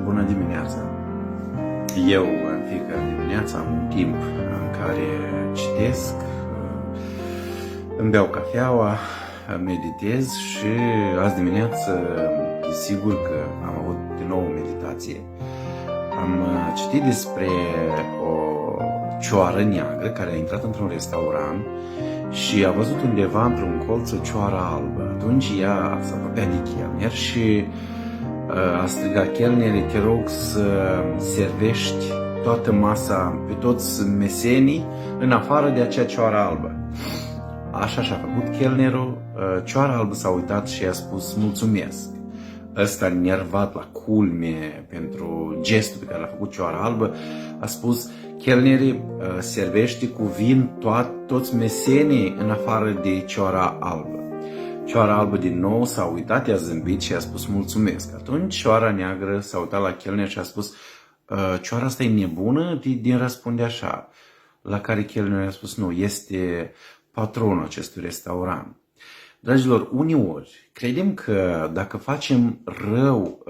Bună dimineața! Eu în fiecare dimineață am un timp în care citesc, îmi beau cafeaua, meditez și azi dimineață, sigur că am avut din nou o meditație. Am citit despre o cioară neagră care a intrat într-un restaurant și a văzut undeva într-un colț o cioară albă. Atunci ea s-a apropiat de chelner și a strigat: chelnere, te rog să servești toată masa, pe toți mesenii, în afară de acea cioară albă. Așa și-a făcut chelnerul, cioara albă s-a uitat și i-a spus mulțumesc. Ăsta, nervat la culme pentru gestul pe care l-a făcut cioara albă, a spus: chelnere, servește cu vin toți mesenii în afară de cioara albă. Cioara albă din nou s-a uitat, i-a zâmbit și a spus mulțumesc. Atunci cioara neagră s-a uitat la chelner și a spus: cioara asta e nebună? Din răspunde așa. La care chelnerul a spus: nu, este patronul acestui restaurant. Dragilor, uneori credem că dacă facem rău,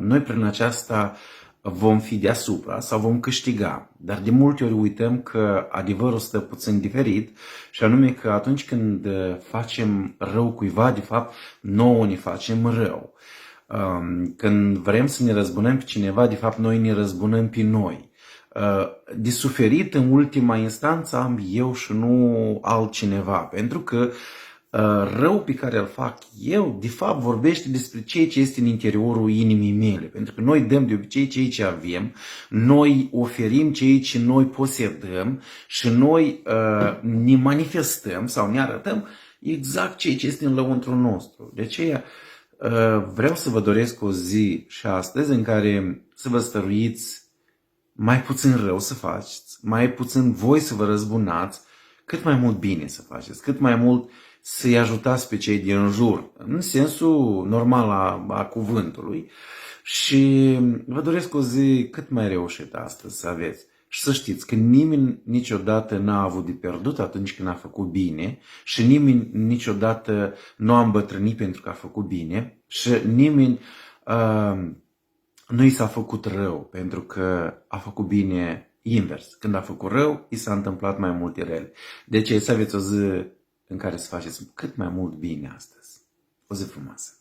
noi prin aceasta vom fi deasupra sau vom câștiga. Dar de multe ori uităm că adevărul stă puțin diferit, și anume că atunci când facem rău cuiva, de fapt, nouă ne facem rău. Când vrem să ne răzbunăm pe cineva, de fapt, noi ne răzbunăm pe noi. De suferit, în ultima instanță, am eu și nu altcineva, pentru că rău pe care îl fac eu, de fapt, vorbește despre ceea ce este în interiorul inimii mele. Pentru că noi dăm de obicei ceea ce avem, noi oferim ceea ce noi posedăm și noi ne manifestăm sau ne arătăm exact ceea ce este în lăuntru nostru. De aceea vreau să vă doresc o zi și astăzi în care să vă stăruiți mai puțin rău să faceți, mai puțin voi să vă răzbunați, cât mai mult bine să faceți, cât mai mult să-i ajutați pe cei din jur, în sensul normal a cuvântului. Și vă doresc o zi cât mai reușită astăzi să aveți. Și să știți că nimeni niciodată n-a avut de pierdut atunci când a făcut bine și nimeni niciodată nu a îmbătrânit pentru că a făcut bine și nimeni nu i s-a făcut rău pentru că a făcut bine invers. Când a făcut rău, i s-a întâmplat mai multe rele. Deci să aveți o zi în care să faceți cât mai mult bine astăzi. O zi frumoasă!